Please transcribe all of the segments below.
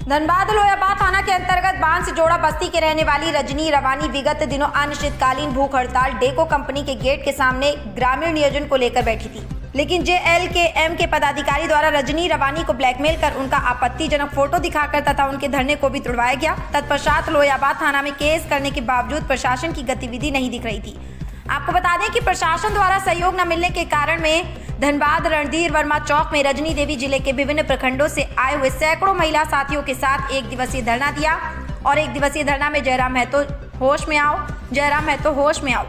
धनबाद लोयाबाद थाना के अंतर्गत बांध से जोड़ा बस्ती के रहने वाली रजनी रवानी विगत दिनों अनिश्चितकालीन भूख हड़ताल डेको कंपनी के गेट के सामने ग्रामीण नियोजन को लेकर बैठी थी, लेकिन JLKM के पदाधिकारी द्वारा रजनी रवानी को ब्लैकमेल कर उनका आपत्तिजनक फोटो दिखाकर तथा उनके धरने को भी तुड़वाया गया। तत्पश्चात लोयाबाद थाना में केस करने के बावजूद प्रशासन की गतिविधि नहीं दिख रही थी। आपको बता दें कि प्रशासन द्वारा सहयोग न मिलने के कारण में धनबाद रणधीर वर्मा चौक में रजनी देवी जिले के विभिन्न प्रखंडों से आए हुए सैकड़ों महिला साथियों के साथ एक दिवसीय धरना दिया और एक दिवसीय धरना में जयराम महतो होश में आओ, जयराम महतो होश में आओ,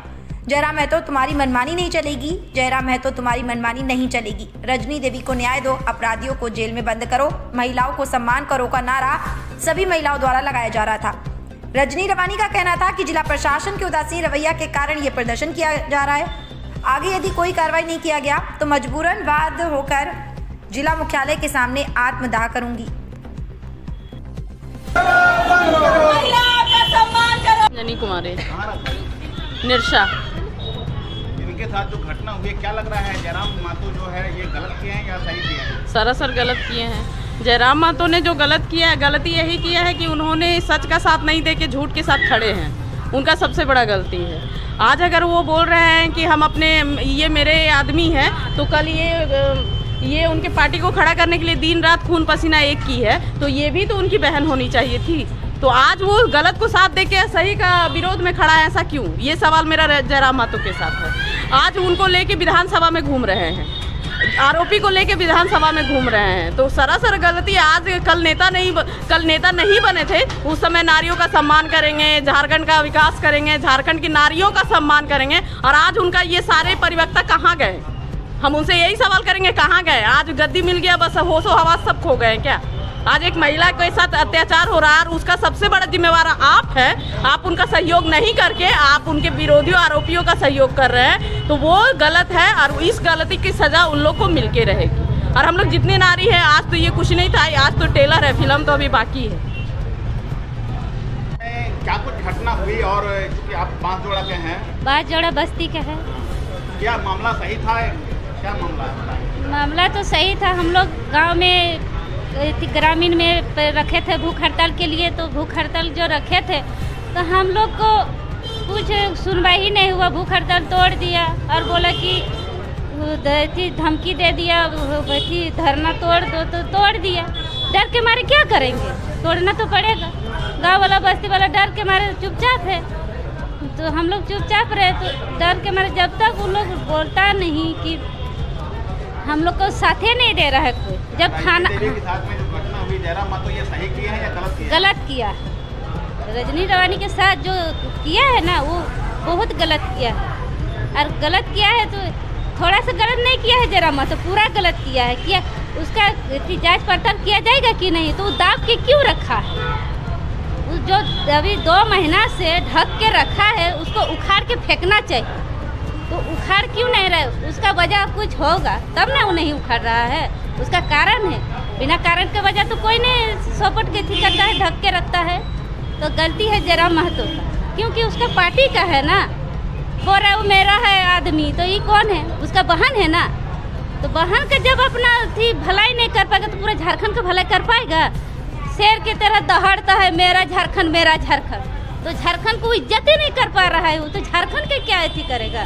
जयराम महतो तुम्हारी मनमानी नहीं चलेगी, जयराम महतो तुम्हारी मनमानी नहीं चलेगी, रजनी देवी को न्याय दो, अपराधियों को जेल में बंद करो, महिलाओं को सम्मान करो का नारा सभी महिलाओं द्वारा लगाया जा रहा था। रजनी रवानी का कहना था कि जिला प्रशासन के उदासीन रवैया के कारण ये प्रदर्शन किया जा रहा है। आगे यदि कोई कार्रवाई नहीं किया गया तो मजबूरन बाध्य होकर जिला मुख्यालय के सामने आत्मदाह करूंगी। जनी कुमारी निरशा, इनके साथ जो घटना हुई क्या लग रहा है? जयराम महतो जो है ये गलत किए हैं या सही किए हैं? सरासर गलत किए हैं। जयराम महतो ने जो गलत किया है, गलती यही किया है कि उन्होंने सच का साथ नहीं देके झूठ के साथ खड़े हैं, उनका सबसे बड़ा गलती है। आज अगर वो बोल रहे हैं कि हम अपने ये मेरे आदमी हैं, तो कल ये उनके पार्टी को खड़ा करने के लिए दिन रात खून पसीना एक की है, तो ये भी तो उनकी बहन होनी चाहिए थी। तो आज वो गलत को साथ देके सही का विरोध में खड़ा है, ऐसा क्यों? ये सवाल मेरा जयराम महतो के साथ है। आज उनको लेके विधानसभा में घूम रहे हैं, आरोपी को लेके विधानसभा में घूम रहे हैं, तो सरासर गलती। आज कल नेता नहीं बने थे, उस समय नारियों का सम्मान करेंगे, झारखंड का विकास करेंगे, झारखंड की नारियों का सम्मान करेंगे, और आज उनका ये सारे परिवक्ता कहाँ गए? हम उनसे यही सवाल करेंगे, कहाँ गए? आज गद्दी मिल गया, बस होशो हवास सब खो गए क्या? आज एक महिला के साथ अत्याचार हो रहा है और उसका सबसे बड़ा जिम्मेवार आप है। आप उनका सहयोग नहीं करके आप उनके विरोधियों आरोपियों का सहयोग कर रहे हैं, तो वो गलत है और इस गलती की सजा उन लोग को मिलके रहेगी। और हम लोग जितने नारी हैं, आज तो ये कुछ नहीं था, आज तो टेलर है, फिल्म तो अभी बाकी है। क्या कुछ घटना हुई और चूंकि आप बांसजोड़ा के हैं, बांसजोड़ा बस्ती के है, क्या मामला सही था? क्या मामला है? मामला तो सही था। हम लोग गांव में ग्रामीण में रखे थे भूख हड़ताल के लिए, तो भूख हड़ताल जो रखे थे तो हम लोग को कुछ सुनवाई ही नहीं हुआ। भूख हड़ताल तोड़ दिया और बोला कि धमकी दे दिया, धरना तोड़ दो, तो तोड़ दिया। डर के मारे क्या करेंगे? तोड़ना तो पड़ेगा। गांव वाला बस्ती वाला डर के मारे चुपचाप है, तो हम लोग चुपचाप रहे। तो डर के मारे जब तक उन लोग बोलता नहीं कि हम लोग को साथे नहीं दे रहा है कोई। जब खाना के साथ में जो घटना हुई, जयराम महतो ये सही किए हैं या गलत किए? गलत किया। रजनी रवानी के साथ जो किया है ना, वो बहुत गलत किया है। और गलत किया है तो थोड़ा सा गलत नहीं किया है जयराम महतो, पूरा गलत किया है। क्या उसका जांच पड़ताल किया जाएगा कि नहीं? तो दाब के क्यों रखा है? जो अभी 2 महीना से ढक के रखा है, उसको उखाड़ के फेंकना चाहिए। तो उखाड़ क्यों नहीं रहे? उसका वजह कुछ होगा तब ना वो नहीं उखाड़ रहा है, उसका कारण है। बिना कारण के वजह तो कोई नहीं सोपट के थी करता है, ढक के रखता है। तो गलती है जयराम महतो का, क्योंकि उसका पार्टी का है ना। बोल रहा है वो मेरा है आदमी, तो ये कौन है? उसका बहन है ना। तो बहन का जब अपना थी भलाई नहीं कर पाएगा, तो पूरा झारखंड का भलाई कर पाएगा? शेर की तरह दहाड़ता है, मेरा झारखंड, मेरा झारखंड। तो झारखंड को इज्जत ही नहीं कर पा रहा है वो, तो झारखंड के क्या अथी करेगा?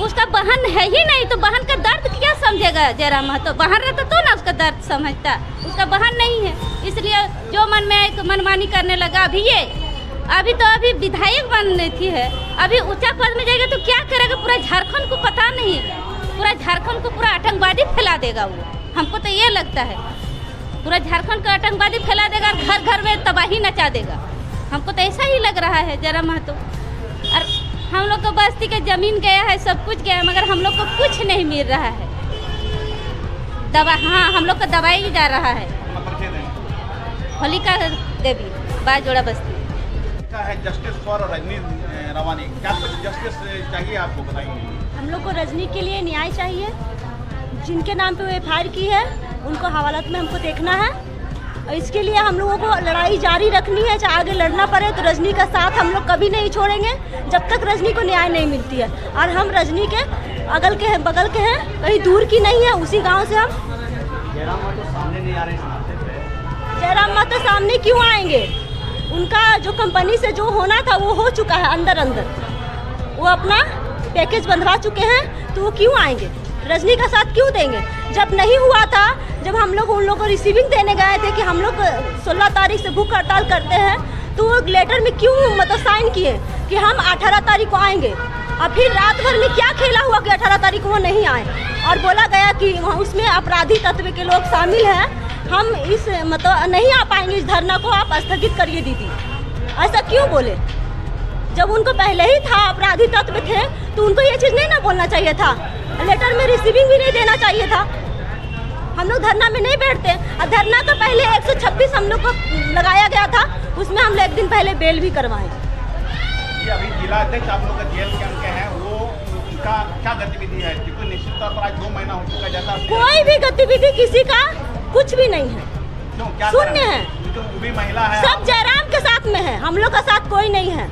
उसका बहन है ही नहीं, तो बहन का दर्द क्या समझेगा जयराम महतो? बहन रहता तो ना उसका दर्द समझता। उसका बहन नहीं है, इसलिए जो मन में मनमानी करने लगा। अभी विधायक बनने थी है, अभी ऊंचा पद में जाएगा तो क्या करेगा? पूरा झारखंड को पता नहीं, पूरा झारखंड को पूरा आतंकवादी फैला देगा वो। हमको तो ये लगता है पूरा झारखंड का आतंकवादी फैला देगा, घर घर में तबाही नचा देगा। हमको तो ऐसा ही लग रहा है जयराम महतो। और हम लोग को बस्ती के जमीन गया है, सब कुछ गया है, मगर हम लोग को कुछ नहीं मिल रहा है। दवा, हाँ, हम लोग का दवाई जा रहा है। होलिका देवी, बांसजोड़ा बस्ती। है जस्टिस फॉर रजनी रवानी, क्या कुछ जस्टिस चाहिए आपको? बताइए। हम लोग को रजनी के लिए न्याय चाहिए। जिनके नाम पे वो FIR की है, उनको हवालात में हमको देखना है। और इसके लिए हम लोगों को लड़ाई जारी रखनी है, चाहे आगे लड़ना पड़े। तो रजनी का साथ हम लोग कभी नहीं छोड़ेंगे जब तक रजनी को न्याय नहीं मिलती है। और हम रजनी के अगल के हैं, बगल के हैं, कहीं दूर की नहीं है, उसी गांव से हम। जयराम महतो सामने नहीं आ रहे, जयराम मातो सामने क्यों आएंगे? उनका जो कंपनी से जो होना था वो हो चुका है अंदर, वो अपना पैकेज बंधवा चुके हैं, तो वो क्यों आएंगे? रजनी का साथ क्यों देंगे? जब नहीं हुआ था, जब हम लोग उन लोगों को रिसीविंग देने गए थे कि हम लोग 16 तारीख से भूख हड़ताल करते हैं, तो वो लेटर में क्यों मतलब साइन किए कि हम 18 तारीख को आएंगे? और फिर रात भर में क्या खेला हुआ कि 18 तारीख को वो नहीं आए, और बोला गया कि उसमें अपराधी तत्व के लोग शामिल हैं, हम इस मतलब नहीं आ पाएंगे, इस धरना को आप स्थगित करिए दीदी। ऐसा क्यों बोले? जब उनको पहले ही था अपराधी तत्व थे, तो उनको ये चीज़ नहीं ना बोलना चाहिए था, लेटर में रिसीविंग भी नहीं देना चाहिए था। हम लोग धरना में नहीं बैठते, और धरना का पहले 126 हम लोग को लगाया गया था, उसमें हम लोग एक दिन पहले बेल भी करवाए। ये अभी जिला अध्यक्ष आप लोग का जेल के अंक हैं, वो उनका क्या गतिविधि है? क्योंकि निश्चित तौर पर आज 2 महीना हो चुका, जैसा कोई भी गतिविधि किसी का कुछ भी नहीं है, क्यों क्या शून्य है। जो भी महिला है सब जयराम के साथ में है, हम लोग का साथ कोई नहीं है।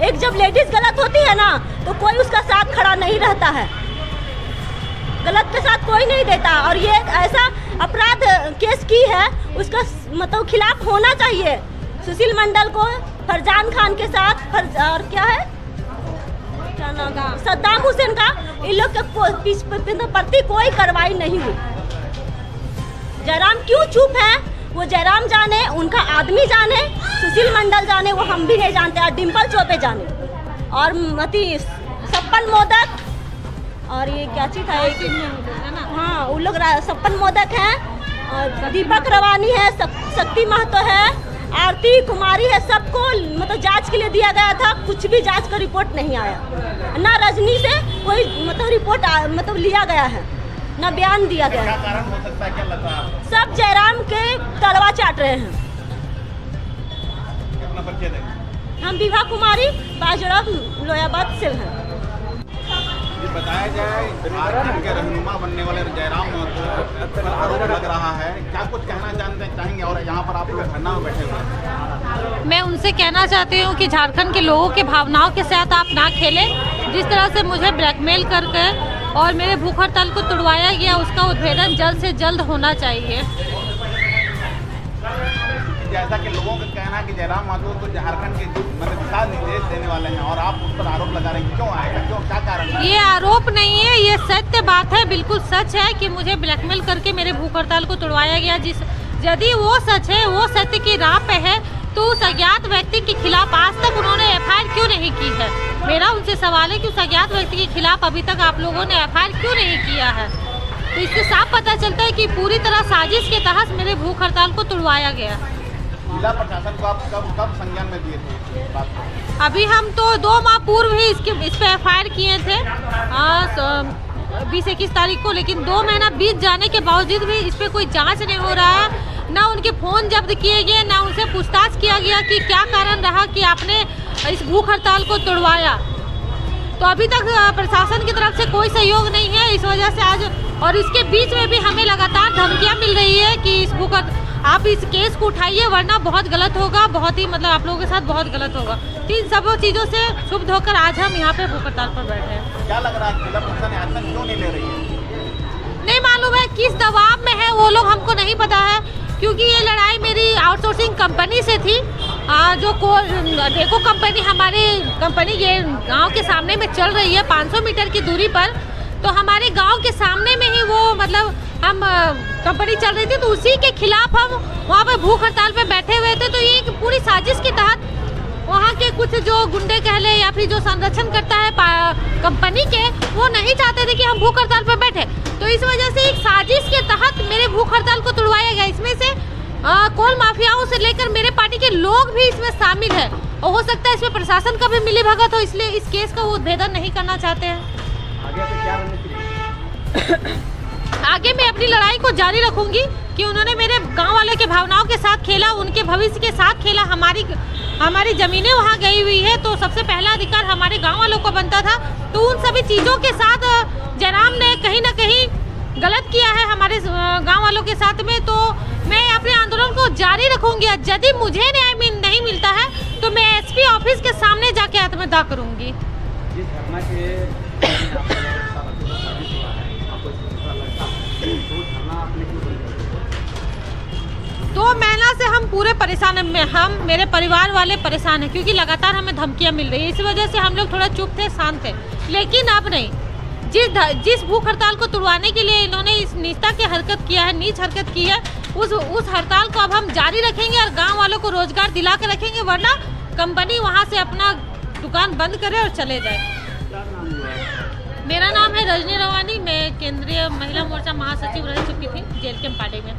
एक जब लेडीज गलत होती है ना, तो कोई उसका साथ खड़ा नहीं रहता है, गलत के साथ कोई नहीं देता। और ये एक ऐसा अपराध केस की है, उसका मतलब खिलाफ होना चाहिए। सुशील मंडल को, फरजान खान के साथ, और क्या है, क्या नाम, सद्दाम हुसैन का, इन लोग के प्रति कोई कार्रवाई नहीं हुई। जयराम क्यों चुप है, वो जयराम जाने, उनका आदमी जाने, सुशील मंडल जाने, वो हम भी नहीं जानते, और डिम्पल चौबे जाने, और मती सप्पन मोदक, और ये क्या चीज था, हाँ उन लोग सप्पन मोदक हैं, और दीपक रवानी है, शक्ति महतो है, आरती कुमारी है, सबको मतलब जांच के लिए दिया गया था, कुछ भी जांच का रिपोर्ट नहीं आया, ना रजनी से कोई मतलब रिपोर्ट मतलब लिया गया है, ना बयान दिया गया। क्या कारण हो सकता है, क्या लगता है? सब जयराम के तलवा चाट रहे हैं। अपना परिचय दें। हम विभा कुमारी, बाजरा लोयाबाद से हैं। ये बताया जाए, झारखंड के रहनुमा बनने वाले जयराम पर आरोप लग रहा है, क्या कुछ कहना चाहेंगे? और यहाँ पर आप लोग धरना में बैठे हुए हैं। मैं उनसे कहना चाहती हूँ कि झारखंड के लोगों के भावनाओं के साथ आप ना खेलें। जिस तरह से मुझे ब्लैकमेल करके और मेरे भूख हड़ताल को तुड़वाया गया, उसका उद्भेदन जल्द से जल्द होना चाहिए। जैसा कि लोगों का कहना है कि जयराम मातो तो झारखंड के मतलब दिशा निर्देश देने वाले हैं, और आप उस पर आरोप लगा रहे हैं, क्यों आएगा, क्यों, क्या कारण है? ये आरोप नहीं है, ये सत्य बात है, बिल्कुल सच है कि मुझे ब्लैकमेल करके मेरे भूख हड़ताल को तुड़वाया गया। यदि वो सच है, वो सत्य की राह पे है, तो उस अज्ञात व्यक्ति के खिलाफ आज तक उन्होंने FIR क्यों नहीं की है? मेरा उनसे सवाल है कि उस अज्ञात व्यक्ति के खिलाफ अभी तक आप लोगों ने FIR क्यों नहीं किया है? तो इससे साफ पता चलता है कि पूरी तरह साजिश के तहत मेरे भूख हड़ताल को तुड़वाया गया। जिला प्रशासन को आप कब संज्ञान में दिए थे बात को? अभी हम तो 2 माह पूर्व ही इस पे FIR किए थे 20-21 तारीख को, लेकिन 2 महीना बीत जाने के बावजूद भी इस पे कोई जांच नहीं हो रहा है। ना उनके फ़ोन जब्त किए गए, ना उनसे पूछताछ किया गया कि क्या कारण रहा कि आपने इस भूख हड़ताल को तुड़वाया। तो अभी तक प्रशासन की तरफ से कोई सहयोग नहीं है। इस वजह से आज, और इसके बीच में भी हमें लगातार धमकियाँ मिल रही है कि आप इस केस को उठाइए, वरना बहुत गलत होगा, बहुत ही मतलब आप लोगों के साथ बहुत गलत होगा। तो इन सब चीज़ों से क्षुब्ध होकर आज हम यहाँ पे भूख हड़ताल पर बैठे हैं। क्या लग रहा है जिला प्रशासन एक्शन क्यों नहीं ले रही है? नहीं मालूम है किस दबाव में है वो लोग, हमको नहीं पता है, क्योंकि ये लड़ाई मेरी आउटसोर्सिंग कंपनी से थी। जो डेको कंपनी, हमारी कंपनी ये गांव के सामने में चल रही है 500 मीटर की दूरी पर, तो हमारे गांव के सामने में ही वो मतलब हम कंपनी चल रही थी, तो उसी के खिलाफ हम वहाँ पे भूख हड़ताल पे बैठे हुए थे। तो ये पूरी साजिश के तहत वहाँ के कुछ जो गुंडे कह ले या फिर जो संरक्षण करता है कंपनी के, वो नहीं चाहते थे कि हम भूख हड़ताल पे बैठे। तो इस वजह से एक साजिश के तहत मेरे भूख हड़ताल को तुड़वाया गया। इसमें से कोल माफियाओं से लेकर मेरे पार्टी के लोग भी इसमें शामिल है, और हो सकता है इसमें प्रशासन का भी मिली भगत हो, इसलिए इस केस का वो उद्भेदन नहीं करना चाहते हैं। आगे से क्या रणनीति? आगे मैं अपनी लड़ाई को जारी रखूंगी कि उन्होंने मेरे गांव वाले के भावनाओं के साथ खेला, उनके भविष्य के साथ खेला। हमारी ज़मीनें वहां गई हुई है, तो सबसे पहला अधिकार हमारे गांव वालों को बनता था। तो उन सभी चीज़ों के साथ जयराम ने कहीं ना कहीं गलत किया है हमारे गांव वालों के साथ में। तो मैं अपने आंदोलन को जारी रखूंगी। यदि मुझे न्याय नहीं मिलता है तो मैं SP ऑफिस के सामने जाके आत्मदाह करूंगी। दो महीना से हम पूरे परेशान हैं, हम मेरे परिवार वाले परेशान हैं क्योंकि लगातार हमें धमकियां मिल रही है। इस वजह से हम लोग थोड़ा चुप थे, शांत थे। लेकिन अब नहीं, जिस भूख हड़ताल को तुड़वाने के लिए इन्होंने इस नीचता की हरकत किया है, नीच हरकत की है, उस हड़ताल को अब हम जारी रखेंगे और गाँव वालों को रोजगार दिला के रखेंगे, वरना कंपनी वहाँ से अपना दुकान बंद करे और चले जाए। मेरा नाम है रजनी रवानी, मैं केंद्रीय महिला मोर्चा महासचिव रह चुकी थी जेल के पार्टी में।